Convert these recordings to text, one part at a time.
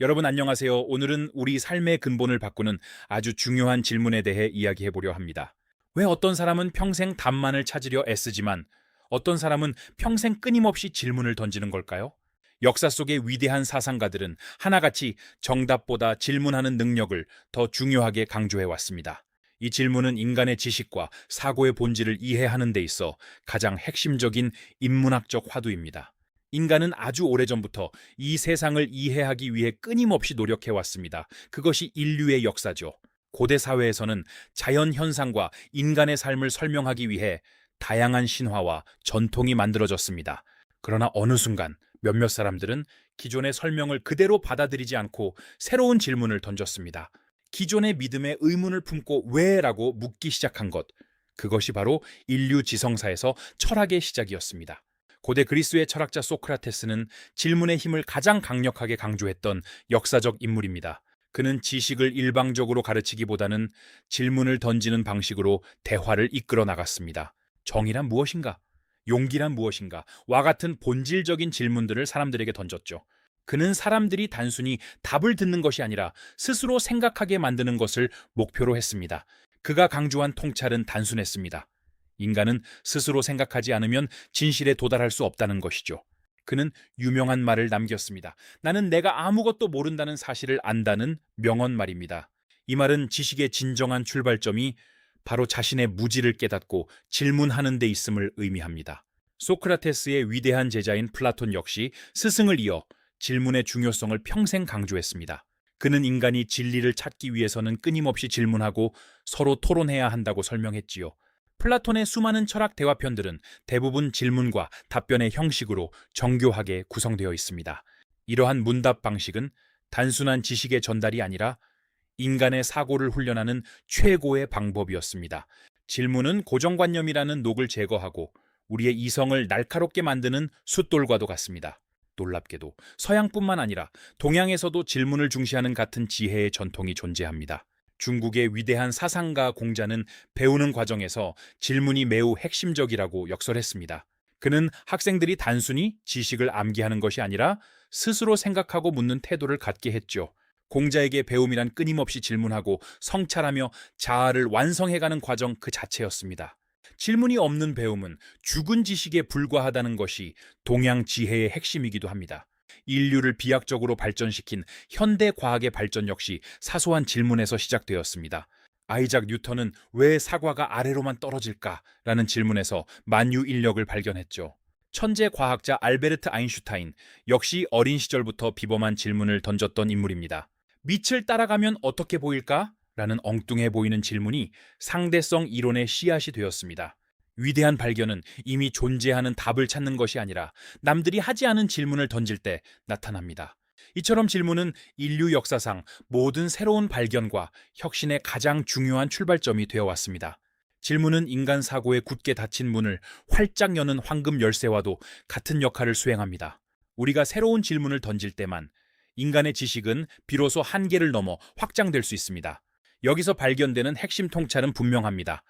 여러분 안녕하세요. 오늘은 우리 삶의 근본을 바꾸는 아주 중요한 질문에 대해 이야기해 보려 합니다. 왜 어떤 사람은 평생 답만을 찾으려 애쓰지만 어떤 사람은 평생 끊임없이 질문을 던지는 걸까요? 역사 속의 위대한 사상가들은 하나같이 정답보다 질문하는 능력을 더 중요하게 강조해 왔습니다. 이 질문은 인간의 지식과 사고의 본질을 이해하는 데 있어 가장 핵심적인 인문학적 화두입니다. 인간은 아주 오래전부터 이 세상을 이해하기 위해 끊임없이 노력해 왔습니다. 그것이 인류의 역사죠. 고대 사회에서는 자연 현상과 인간의 삶을 설명하기 위해 다양한 신화와 전통이 만들어졌습니다. 그러나 어느 순간 몇몇 사람들은 기존의 설명을 그대로 받아들이지 않고 새로운 질문을 던졌습니다. 기존의 믿음에 의문을 품고 왜라고 묻기 시작한 것. 그것이 바로 인류 지성사에서 철학의 시작이었습니다. 고대 그리스의 철학자 소크라테스는 질문의 힘을 가장 강력하게 강조했던 역사적 인물입니다. 그는 지식을 일방적으로 가르치기보다는 질문을 던지는 방식으로 대화를 이끌어 나갔습니다. 정의란 무엇인가? 용기란 무엇인가? 와 같은 본질적인 질문들을 사람들에게 던졌죠. 그는 사람들이 단순히 답을 듣는 것이 아니라 스스로 생각하게 만드는 것을 목표로 했습니다. 그가 강조한 통찰은 단순했습니다. 인간은 스스로 생각하지 않으면 진실에 도달할 수 없다는 것이죠. 그는 유명한 말을 남겼습니다. 나는 내가 아무것도 모른다는 사실을 안다는 명언 말입니다. 이 말은 지식의 진정한 출발점이 바로 자신의 무지를 깨닫고 질문하는 데 있음을 의미합니다. 소크라테스의 위대한 제자인 플라톤 역시 스승을 이어 질문의 중요성을 평생 강조했습니다. 그는 인간이 진리를 찾기 위해서는 끊임없이 질문하고 서로 토론해야 한다고 설명했지요. 플라톤의 수많은 철학 대화편들은 대부분 질문과 답변의 형식으로 정교하게 구성되어 있습니다. 이러한 문답 방식은 단순한 지식의 전달이 아니라 인간의 사고를 훈련하는 최고의 방법이었습니다. 질문은 고정관념이라는 녹을 제거하고 우리의 이성을 날카롭게 만드는 숫돌과도 같습니다. 놀랍게도 서양뿐만 아니라 동양에서도 질문을 중시하는 같은 지혜의 전통이 존재합니다. 중국의 위대한 사상가 공자는 배우는 과정에서 질문이 매우 핵심적이라고 역설했습니다. 그는 학생들이 단순히 지식을 암기하는 것이 아니라 스스로 생각하고 묻는 태도를 갖게 했죠. 공자에게 배움이란 끊임없이 질문하고 성찰하며 자아를 완성해가는 과정 그 자체였습니다. 질문이 없는 배움은 죽은 지식에 불과하다는 것이 동양 지혜의 핵심이기도 합니다. 인류를 비약적으로 발전시킨 현대 과학의 발전 역시 사소한 질문에서 시작되었습니다. 아이작 뉴턴은 왜 사과가 아래로만 떨어질까라는 질문에서 만유인력을 발견했죠. 천재 과학자 알베르트 아인슈타인 역시 어린 시절부터 비범한 질문을 던졌던 인물입니다. 빛을 따라가면 어떻게 보일까? 라는 엉뚱해 보이는 질문이 상대성 이론의 씨앗이 되었습니다. 위대한 발견은 이미 존재하는 답을 찾는 것이 아니라 남들이 하지 않은 질문을 던질 때 나타납니다. 이처럼 질문은 인류 역사상 모든 새로운 발견과 혁신의 가장 중요한 출발점이 되어 왔습니다. 질문은 인간 사고에 굳게 닫힌 문을 활짝 여는 황금 열쇠와도 같은 역할을 수행합니다. 우리가 새로운 질문을 던질 때만 인간의 지식은 비로소 한계를 넘어 확장될 수 있습니다. 여기서 발견되는 핵심 통찰은 분명합니다.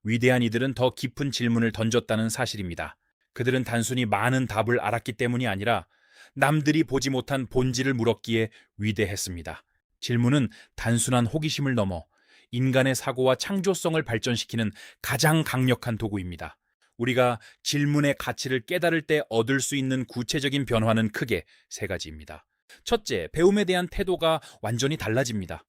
위대한 이들은 더 깊은 질문을 던졌다는 사실입니다. 그들은 단순히 많은 답을 알았기 때문이 아니라 남들이 보지 못한 본질을 물었기에 위대했습니다. 질문은 단순한 호기심을 넘어 인간의 사고와 창조성을 발전시키는 가장 강력한 도구입니다. 우리가 질문의 가치를 깨달을 때 얻을 수 있는 구체적인 변화는 크게 세 가지입니다. 첫째, 배움에 대한 태도가 완전히 달라집니다.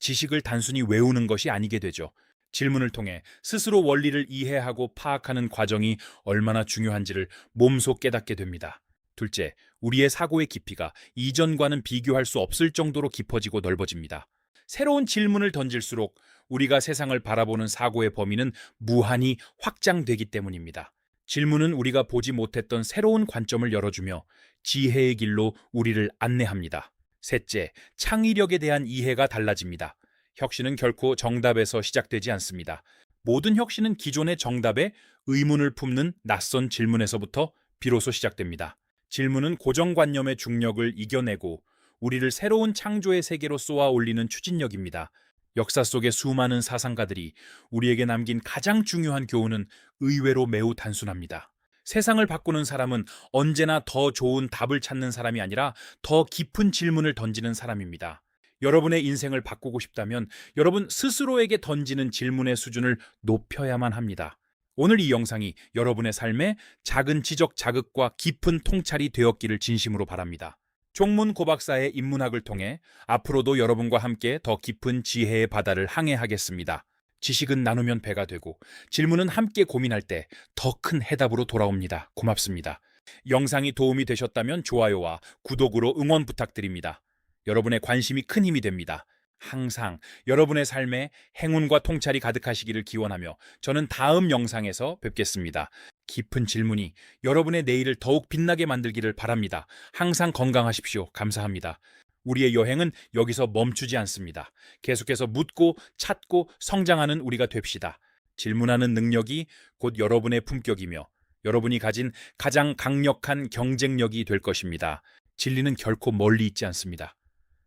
지식을 단순히 외우는 것이 아니게 되죠. 질문을 통해 스스로 원리를 이해하고 파악하는 과정이 얼마나 중요한지를 몸소 깨닫게 됩니다. 둘째, 우리의 사고의 깊이가 이전과는 비교할 수 없을 정도로 깊어지고 넓어집니다. 새로운 질문을 던질수록 우리가 세상을 바라보는 사고의 범위는 무한히 확장되기 때문입니다. 질문은 우리가 보지 못했던 새로운 관점을 열어주며 지혜의 길로 우리를 안내합니다. 셋째, 창의력에 대한 이해가 달라집니다. 혁신은 결코 정답에서 시작되지 않습니다. 모든 혁신은 기존의 정답에 의문을 품는 낯선 질문에서부터 비로소 시작됩니다. 질문은 고정관념의 중력을 이겨내고 우리를 새로운 창조의 세계로 쏘아 올리는 추진력입니다. 역사 속의 수많은 사상가들이 우리에게 남긴 가장 중요한 교훈은 의외로 매우 단순합니다. 세상을 바꾸는 사람은 언제나 더 좋은 답을 찾는 사람이 아니라 더 깊은 질문을 던지는 사람입니다. 여러분의 인생을 바꾸고 싶다면 여러분 스스로에게 던지는 질문의 수준을 높여야만 합니다. 오늘 이 영상이 여러분의 삶에 작은 지적 자극과 깊은 통찰이 되었기를 진심으로 바랍니다. 종문 고박사의 인문학을 통해 앞으로도 여러분과 함께 더 깊은 지혜의 바다를 항해하겠습니다. 지식은 나누면 배가 되고 질문은 함께 고민할 때 더 큰 해답으로 돌아옵니다. 고맙습니다. 영상이 도움이 되셨다면 좋아요와 구독으로 응원 부탁드립니다. 여러분의 관심이 큰 힘이 됩니다. 항상 여러분의 삶에 행운과 통찰이 가득하시기를 기원하며 저는 다음 영상에서 뵙겠습니다. 깊은 질문이 여러분의 내일을 더욱 빛나게 만들기를 바랍니다. 항상 건강하십시오. 감사합니다. 우리의 여행은 여기서 멈추지 않습니다. 계속해서 묻고 찾고 성장하는 우리가 됩시다. 질문하는 능력이 곧 여러분의 품격이며 여러분이 가진 가장 강력한 경쟁력이 될 것입니다. 진리는 결코 멀리 있지 않습니다.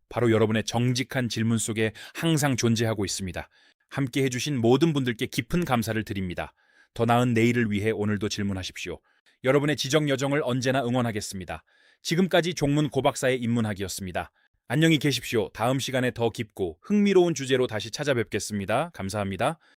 바로 여러분의 정직한 질문 속에 항상 존재하고 있습니다. 함께 해주신 모든 분들께 깊은 감사를 드립니다. 더 나은 내일을 위해 오늘도 질문하십시오. 여러분의 지적 여정을 언제나 응원하겠습니다. 지금까지 종문 고박사의 인문학이었습니다. 안녕히 계십시오. 다음 시간에 더 깊고 흥미로운 주제로 다시 찾아뵙겠습니다. 감사합니다.